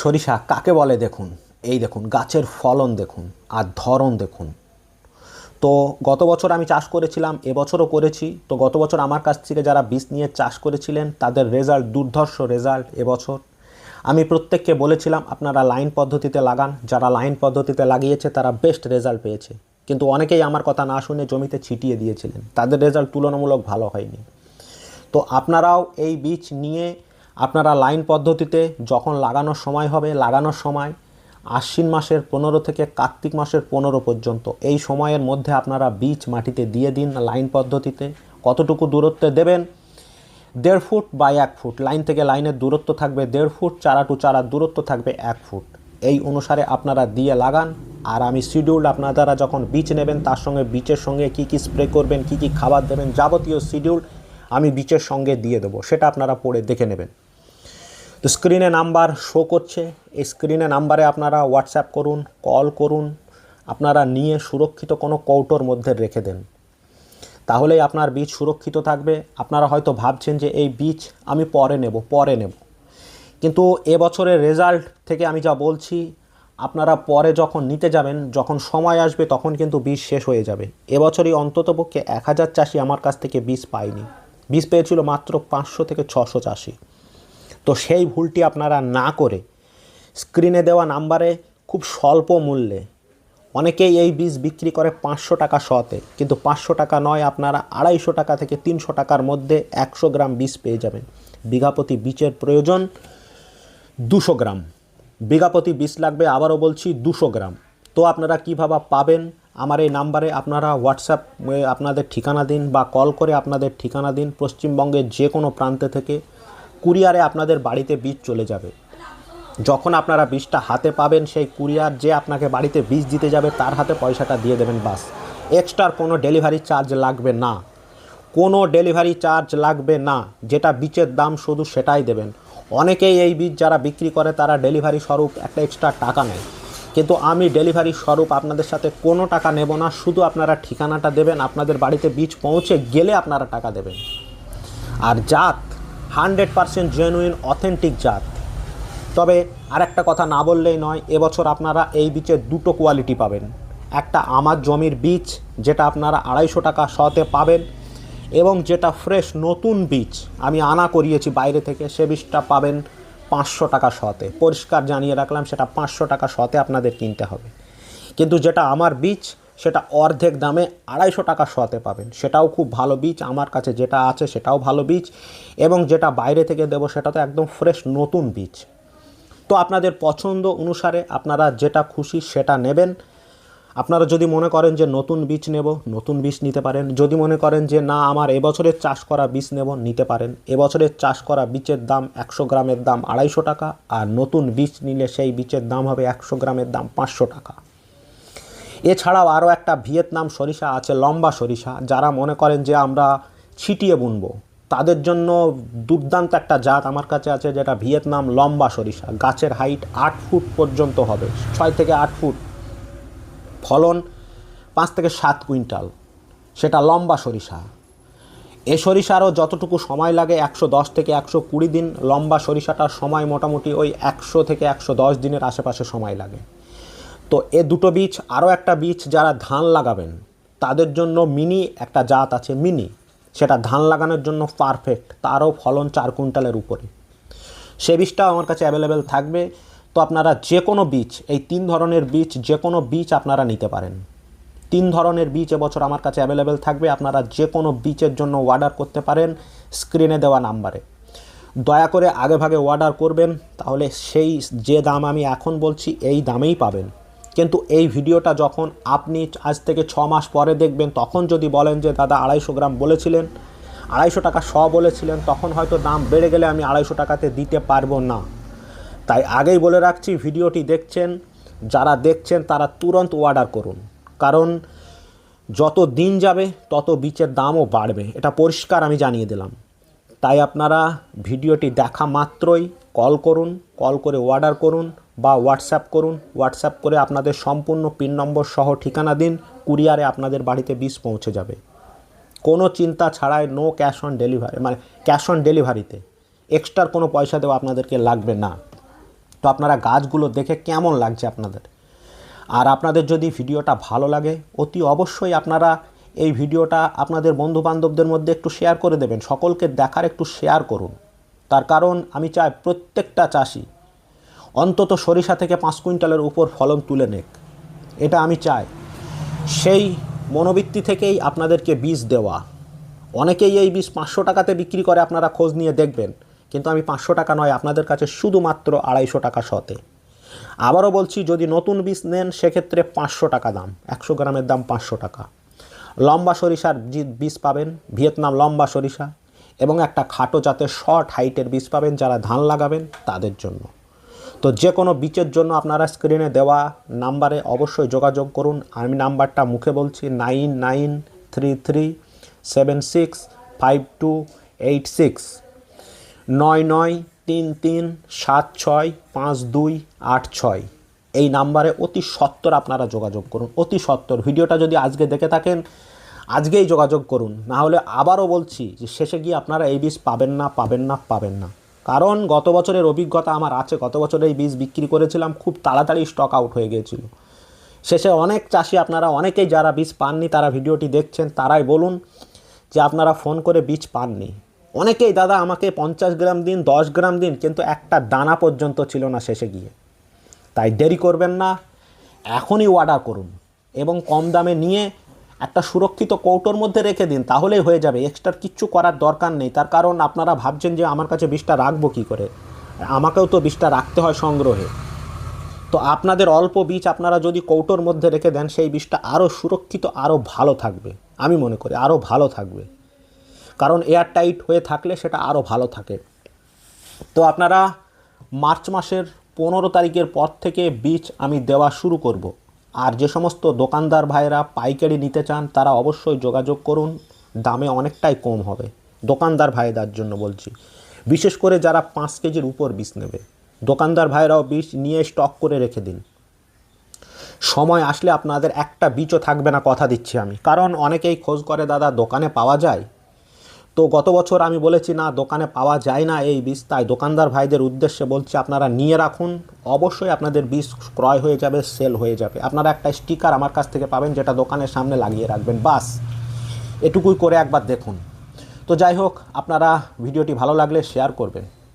সরিষা কাকে বলে দেখুন, এই দেখুন গাছের ফলন দেখুন আর ধরন দেখুন। তো গত বছর আমি চাষ করেছিলাম, এবছরও করেছি। তো গত বছর আমার কাছ থেকে যারা বীজ নিয়ে চাষ করেছিলেন তাদের রেজাল্ট দুর্ধর্ষ রেজাল্ট। এবছর আমি প্রত্যেককে বলেছিলাম আপনারা লাইন পদ্ধতিতে লাগান, যারা লাইন পদ্ধতিতে লাগিয়েছে তারা বেস্ট রেজাল্ট পেয়েছে। কিন্তু অনেকেই আমার কথা না শুনে জমিতে ছিটিয়ে দিয়েছিলেন, তাদের রেজাল্ট তুলনামূলক ভালো হয়নি। তো আপনারাও এই বীজ নিয়ে আপনারা লাইন পদ্ধতিতে যখন লাগানোর সময় হবে, লাগানোর সময় আশ্বিন মাসের 15 থেকে কার্তিক মাসের 15 পর্যন্ত এই সময়ের মধ্যে আপনারা বীজ মাটিতে দিয়ে দিন লাইন পদ্ধতিতে। কতটুকু দূরত্বে দেবেন? 1.5 ফুট বা 1 ফুট। লাইন থেকে লাইনের দূরত্ব থাকবে 1.5 ফুট, চারা টু চারার দূরত্ব থাকবে 1 ফুট। এই অনুসারে আপনারা দিয়ে লাগান। আর আমি শিডিউল আপনারা যখন বীজ নেবেন তার সঙ্গে বীজের সঙ্গে কী কী স্প্রে করবেন, কী কী খাবার দেবেন, যাবতীয় শিডিউল আমি বীজের সঙ্গে দিয়ে দেবো, সেটা আপনারা পড়ে দেখে নেবেন। তো স্ক্রিনে নাম্বার শো করছে, এই স্ক্রিনে নাম্বারে আপনারা হোয়াটসঅ্যাপ করুন, কল করুন, আপনারা নিয়ে সুরক্ষিত কোনো কৌটোর মধ্যে রেখে দেন, তাহলেই আপনার বীজ সুরক্ষিত থাকবে। আপনারা হয়তো ভাবছেন যে এই বীজ আমি পরে নেব, কিন্তু এবছরের রেজাল্ট থেকে আমি যা বলছি, আপনারা পরে যখন নিতে যাবেন, যখন সময় আসবে তখন কিন্তু বীজ শেষ হয়ে যাবে। এবছরই অন্ততপক্ষে 1000 চাষি আমার কাছ থেকে বীজ পায়নি, বীজ পেয়েছিল মাত্র 500 থেকে 600 চাষি। তো সেই ভুলটি আপনারা না করে স্ক্রিনে দেওয়া নাম্বারে খুব স্বল্প মূল্যে, অনেকেই এই বীজ বিক্রি করে 500 টাকা শতে, কিন্তু 500 টাকা নয়, আপনারা 250 টাকা থেকে 300 টাকার মধ্যে 100 গ্রাম বীজ পেয়ে যাবেন। বিঘাপতি বীজের প্রয়োজন 200 গ্রাম, বিঘাপতি বীজ লাগবে, আবারও বলছি 200 গ্রাম। তো আপনারা কীভাবে পাবেন? আমার এই নাম্বারে আপনারা হোয়াটসঅ্যাপ আপনাদের ঠিকানা দিন বা কল করে আপনাদের ঠিকানা দিন। পশ্চিমবঙ্গের যে কোনো প্রান্তে থেকে কুরিয়ারে আপনাদের বাড়িতে বীজ চলে যাবে। যখন আপনারা বীজটা হাতে পাবেন, সেই কুরিয়ার যে আপনাকে বাড়িতে বীজ দিতে যাবে তার হাতে পয়সাটা দিয়ে দেবেন, বাস। এক্সট্রা কোনো ডেলিভারি চার্জ লাগবে না, কোনো ডেলিভারি চার্জ লাগবে না। যেটা বীজের দাম শুধু সেটাই দেবেন। অনেকেই এই বীজ যারা বিক্রি করে তারা ডেলিভারি স্বরূপ একটা এক্সট্রা টাকা নেয়, কিন্তু আমি ডেলিভারি স্বরূপ আপনাদের সাথে কোনো টাকা নেব না। শুধু আপনারা ঠিকানাটা দেবেন, আপনাদের বাড়িতে বীজ পৌঁছে গেলে আপনারা টাকা দেবেন। আর জাত 100% জেনুইন অথেন্টিক জাত। তবে আরেকটা কথা না বললেই নয়, এবছর আপনারা এই বীজের দুটো কোয়ালিটি পাবেন। একটা আমার জমির বীজ, যেটা আপনারা 250 টাকা শতে পাবেন, এবং যেটা ফ্রেশ নতুন বীজ আমি আনা করিয়েছি বাইরে থেকে, সে বীজটা পাবেন 500 টাকা শতে। পরিষ্কার জানিয়ে রাখলাম, সেটা 500 টাকা শতে আপনাদের কিনতে হবে। কিন্তু যেটা আমার বীজ সেটা অর্ধেক দামে 250 টাকা শতে পাবেন, সেটাও খুব ভালো বীজ। আমার কাছে যেটা আছে সেটাও ভালো বীজ, এবং যেটা বাইরে থেকে দেবো সেটা তো একদম ফ্রেশ নতুন বীজ। তো আপনাদের পছন্দ অনুসারে আপনারা যেটা খুশি সেটা নেবেন। আপনারা যদি মনে করেন যে নতুন বীজ নেব, নতুন বীজ নিতে পারেন। যদি মনে করেন যে না আমার এবছরের চাষ করা বীজ নেব, নিতে পারেন। এবছরের চাষ করা বীজের দাম 100 গ্রামের দাম 250 টাকা, আর নতুন বীজ নিলে সেই বীজের দাম হবে 100 গ্রামের দাম 500 টাকা। এছাড়াও আরও একটা ভিয়েতনাম সরিষা আছে, লম্বা সরিষা। যারা মনে করেন যে আমরা ছিটিয়ে বুনবো, তাদের জন্য দুর্দান্ত একটা জাত আমার কাছে আছে, যেটা ভিয়েতনাম লম্বা সরিষা। গাছের হাইট 8 ফুট পর্যন্ত হবে, 6 থেকে 8 ফুট, ফলন 5 থেকে 7 কুইন্টাল, সেটা লম্বা সরিষা। এ সরিষারও যতটুকু সময় লাগে 110 থেকে 120 দিন, লম্বা সরিষাটার সময় মোটামুটি ওই 100 থেকে 110 দিনের আশেপাশে সময় লাগে। তো এ দুটো বীজ, আরও একটা বীজ যারা ধান লাগাবেন তাদের জন্য মিনি একটা জাত আছে, মিনি, সেটা ধান লাগানোর জন্য পারফেক্ট, তারও ফলন 4 কুইন্টালের উপরে। সে বীজটাও আমার কাছে অ্যাভেলেবেল থাকবে। তো আপনারা যে কোনো বীজ, এই 3 ধরনের বীজ, যে কোনো বীজ আপনারা নিতে পারেন। 3 ধরনের বীজ এবছর আমার কাছে অ্যাভেলেবেল থাকবে। আপনারা যে কোনো বীজের জন্য অর্ডার করতে পারেন স্ক্রিনে দেওয়া নাম্বারে। দয়া করে আগে ভাগে অর্ডার করবেন, তাহলে সেই যে দাম আমি এখন বলছি এই দামেই পাবেন। কিন্তু এই ভিডিওটা যখন আপনি আজ থেকে 6 মাস পরে দেখবেন, তখন যদি বলেন যে দাদা 250 গ্রাম বলেছিলেন, 250 টাকা বলেছিলেন, তখন হয়তো দাম বেড়ে গেলে আমি 250 টাকাতে দিতে পারবো না। তাই আগেই বলে রাখছি, ভিডিওটি দেখছেন, যারা দেখছেন তারা তুরন্ত অর্ডার করুন, কারণ যত দিন যাবে তত বীজের দামও বাড়বে, এটা পরিষ্কার আমি জানিয়ে দিলাম। তাই আপনারা ভিডিওটি দেখা মাত্রই কল করুন, কল করে অর্ডার করুন বা হোয়াটসঅ্যাপ করুন। হোয়াটসঅ্যাপ করে আপনাদের সম্পূর্ণ পিন নম্বর সহ ঠিকানা দিন, কুরিয়ারে আপনাদের বাড়িতে বীজ পৌঁছে যাবে কোনো চিন্তা ছাড়াই। নো ক্যাশ অন ডেলিভারি, মানে ক্যাশ অন ডেলিভারিতে এক্সট্রা কোনো পয়সা দেওয়া আপনাদেরকে লাগবে না। তো আপনারা গাছগুলো দেখে কেমন লাগছে আপনাদের। আর আপনাদের যদি ভিডিওটা ভালো লাগে অতি অবশ্যই আপনারা এই ভিডিওটা আপনাদের বন্ধুবান্ধবদের মধ্যে একটু শেয়ার করে দেবেন, সকলকে দেখার একটু শেয়ার করুন। তার কারণ আমি চাই প্রত্যেকটা চাষি অন্তত সরিষা থেকে 5 কুইন্টালের উপর ফলন তুলে নেক, এটা আমি চাই। সেই মনোবৃত্তি থেকেই আপনাদেরকে বীজ দেওয়া। অনেকেই এই বীজ 500 টাকাতে বিক্রি করে, আপনারা খোঁজ নিয়ে দেখবেন, কিন্তু আমি 500 টাকা নয় আপনাদের কাছে শুধুমাত্র 250 টাকা শতে। আবারও বলছি, যদি নতুন বীজ নেন সেক্ষেত্রে 500 টাকা দাম, 100 গ্রামের দাম 500 টাকা। লম্বা সরিষার বীজ পাবেন, ভিয়েতনাম লম্বা সরিষা, এবং একটা খাটো জাতের শর্ট হাইটের বীজ পাবেন যারা ধান লাগাবেন তাদের জন্য। তো যে কোনো বীজের জন্য আপনারা স্ক্রিনে দেওয়া নাম্বারে অবশ্যই যোগাযোগ করুন। আমি নাম্বারটা মুখে বলছি, 9933765286, 9933765286। এই নাম্বারে অতি সত্বর আপনারা যোগাযোগ করুন, অতি সত্বর। ভিডিওটা যদি আজকে দেখে থাকেন আজকেই যোগাযোগ করুন, না হলে আবারও বলছি যে শেষে গিয়ে আপনারা এই বীজ পাবেন না। কারণ গত বছরের অভিজ্ঞতা আমার আছে, গত বছরে এই বীজ বিক্রি করেছিলাম, খুব তাড়াতাড়ি স্টক আউট হয়ে গিয়েছিল। শেষে অনেক চাষি, আপনারা অনেকেই যারা বীজ পাননি তারা ভিডিওটি দেখছেন, তারাই বলুন যে আপনারা ফোন করে বীজ পাননি। অনেকেই দাদা আমাকে 50 গ্রাম দিন, 10 গ্রাম দিন, কিন্তু একটা দানা পর্যন্ত ছিল না শেষে গিয়ে। তাই দেরি করবেন না, এখনই অর্ডার করুন এবং কম দামে নিয়ে একটা সুরক্ষিত কৌটোর মধ্যে রেখে দিন, তাহলেই হয়ে যাবে। এক্সট্রা কিচ্ছু করার দরকার নেই। তার কারণ আপনারা ভাবছেন যে আমার কাছে বীজটা রাখবো কী করে, আমাকেও তো বীজটা রাখতে হয় সংগ্রহে। তো আপনাদের অল্প বীজ আপনারা যদি কৌটোর মধ্যে রেখে দেন, সেই বীজটা আরও সুরক্ষিত, আরও ভালো থাকবে। আমি মনে করি আরও ভালো থাকবে, কারণ এয়ার টাইট হয়ে থাকলে সেটা আরও ভালো থাকে। তো আপনারা মার্চ মাসের 15 তারিখের পর থেকে বীজ আমি দেওয়া শুরু করব। আর যে সমস্ত দোকানদার ভাইরা পাইকারি নিতে চান তারা অবশ্যই যোগাযোগ করুন, দামে অনেকটাই কম হবে। দোকানদার ভাইদের জন্য বলছি, বিশেষ করে যারা 5 কেজির উপর বীজ নেবে, দোকানদার ভাইরাও বীজ নিয়ে স্টক করে রেখে দিন। সময় আসলে আপনাদের একটা বীজও থাকবে না, কথা দিচ্ছি আমি। কারণ অনেকেই খোঁজ করে দাদা দোকানে পাওয়া যায়, তো গত বছর আমি বলেছি না দোকানে পাওয়া যায় না এই বীজ। তাই দোকানদার ভাইদের উদ্দেশ্যে বলছি আপনারা নিয়ে রাখুন, অবশ্যই আপনাদের বীজ ক্রয় হয়ে যাবে, সেল হয়ে যাবে। আপনারা একটা স্টিকার আমার কাছ থেকে পাবেন যেটা দোকানের সামনে লাগিয়ে রাখবেন, বাস এটুকুই করে একবার দেখুন। তো যাই হোক, আপনারা ভিডিওটি ভালো লাগলে শেয়ার করবেন।